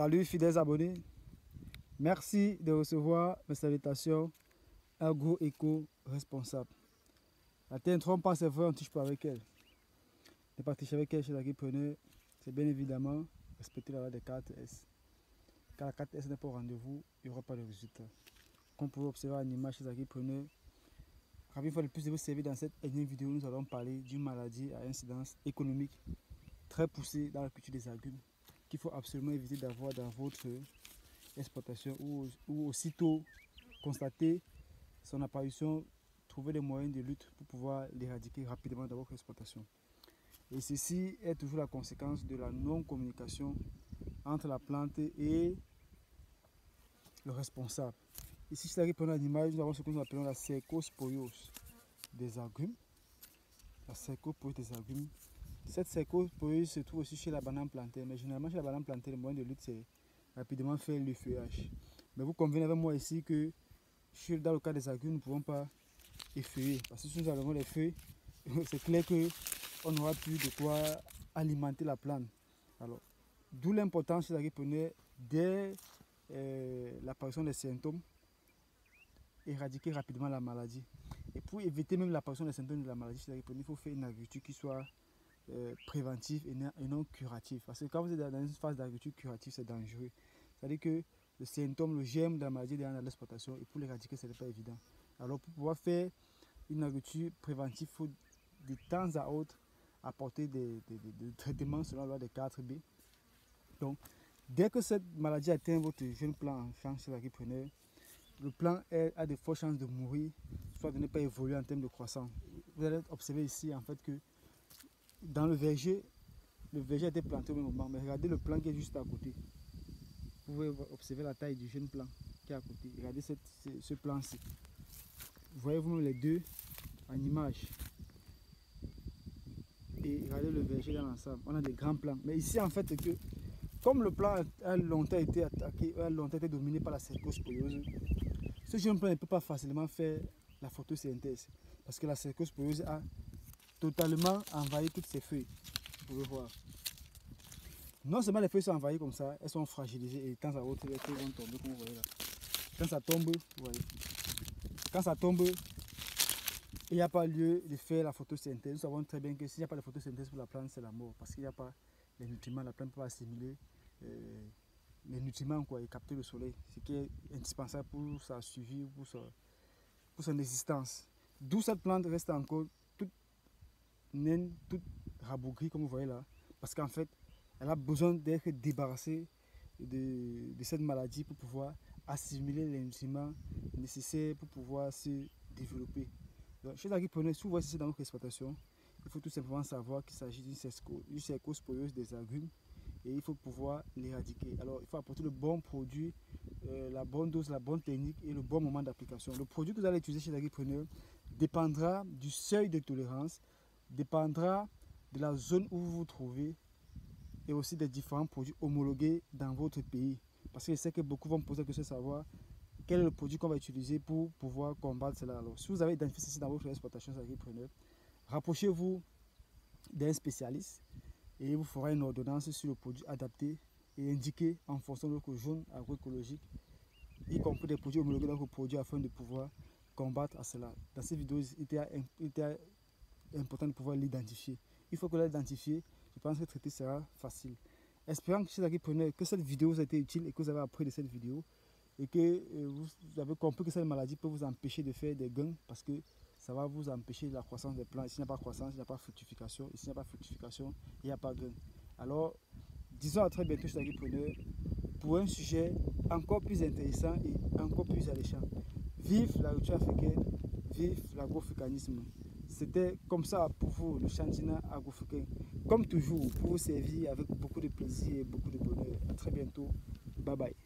Salut fidèles abonnés, merci de recevoir mes salutations agro-éco-responsable. La terre ne trompe pas, c'est vrai, on ne touche pas avec elle. Ne pas toucher avec elle chez l'agri-preneur, c'est bien évidemment respecter la loi des 4S. Quand la 4S n'est pas au rendez-vous, il n'y aura pas de résultat. Comme vous pouvez observer à l'image chez l'agri-preneur, une fois de plus de vous servir dans cette énième vidéo, nous allons parler d'une maladie à incidence économique très poussée dans la culture des agrumes qu'il faut absolument éviter d'avoir dans votre exploitation ou aussitôt constater son apparition, trouver des moyens de lutte pour pouvoir l'éradiquer rapidement dans votre exploitation. Et ceci est toujours la conséquence de la non-communication entre la plante et le responsable. Ici, si vous prenez l'image, nous avons ce que nous appelons la cercosporiose des agrumes. La cercosporiose des agrumes. Cette cercosporiose se trouve aussi chez la banane plantaire, mais généralement chez la banane plantaire, le moyen de lutte c'est rapidement faire le feuillage. Mais vous convenez avec moi ici que dans le cas des agrumes, nous ne pouvons pas effeuiller. Parce que si nous avons les feuilles, c'est clair qu'on n'aura plus de quoi alimenter la plante. Alors, d'où l'importance chez l'agriculteur dès l'apparition des symptômes, éradiquer rapidement la maladie. Et pour éviter même l'apparition des symptômes de la maladie chez l'agriculteur, il faut faire une agriculture qui soit préventive et non curative. Parce que quand vous êtes dans une phase d'agriculture curative, c'est dangereux. C'est-à-dire que le symptôme, le germe de la maladie est dans l'exploitation et pour l'éradiquer, ce n'est pas évident. Alors pour pouvoir faire une agriculture préventive, il faut de temps à autre apporter des traitements selon la loi des 4B. Donc, dès que cette maladie atteint votre jeune plant en champ chez l'agriculteur, le plant a de fortes chances de mourir, soit de ne pas évoluer en termes de croissance. Vous allez observer ici en fait que dans le verger a été planté au même moment, mais regardez le plant qui est juste à côté. Vous pouvez observer la taille du jeune plant qui est à côté. Regardez ce plant-ci. Voyez-vous les deux en image. Et regardez le verger dans l'ensemble. On a des grands plants. Mais ici, en fait, que comme le plant a longtemps été attaqué, a longtemps été dominé par la cercosporiose, ce jeune plant ne peut pas facilement faire la photosynthèse. Parce que la cercosporiose a totalement envahi toutes ses feuilles. Vous pouvez voir. Non seulement les feuilles sont envahies comme ça, elles sont fragilisées et de temps à autre, les feuilles vont tomber comme vous voyez là. Quand ça tombe, vous voyez. Quand ça tombe, il n'y a pas lieu de faire la photosynthèse. Nous savons très bien que s'il n'y a pas de photosynthèse pour la plante, c'est la mort. Parce qu'il n'y a pas les nutriments, la plante ne peut pas assimiler les nutriments et capter le soleil. Ce qui est indispensable pour sa survie, pour son existence. D'où cette plante reste encore toute naine, toute rabougrie comme vous voyez là. Parce qu'en fait, elle a besoin d'être débarrassée de cette maladie pour pouvoir assimiler les nutriments nécessaires pour pouvoir se développer. Donc, chez l'agriculteur, si vous voyez dans notre exploitation, il faut tout simplement savoir qu'il s'agit d'une cercosporiose des agrumes et il faut pouvoir l'éradiquer. Alors, il faut apporter le bon produit, la bonne dose, la bonne technique et le bon moment d'application. Le produit que vous allez utiliser chez l'agriculteur dépendra du seuil de tolérance, dépendra de la zone où vous vous trouvez et aussi des différents produits homologués dans votre pays. Parce que je sais que beaucoup vont me poser la question de savoir quel est le produit qu'on va utiliser pour pouvoir combattre cela. Alors, si vous avez identifié ceci dans votre exploitation agricole, rapprochez-vous d'un spécialiste et il vous fera une ordonnance sur le produit adapté et indiqué en fonction de votre zone agroécologique, y compris des produits homologués dans vos produits afin de pouvoir combattre à cela. Dans cette vidéo, il était important de pouvoir l'identifier. Il faut que l'identifier. Je pense que le traité sera facile. Espérant que cette vidéo vous a été utile et que vous avez appris de cette vidéo et que vous avez compris que cette maladie peut vous empêcher de faire des gains parce que ça va vous empêcher la croissance des plants. Ici, il n'y a pas de croissance, il n'y a pas de fructification. Ici, il n'y a pas de fructification, il n'y a pas de gain. Alors, disons à très bientôt chez l'agriculteur pour un sujet encore plus intéressant et encore plus alléchant. Vive l'agriculture africaine, vive l'agroafricanisme. C'était comme ça pour vous, le Chantina Agrofricain. Comme toujours, pour vous servir avec beaucoup de plaisir et beaucoup de bonheur. A très bientôt. Bye bye.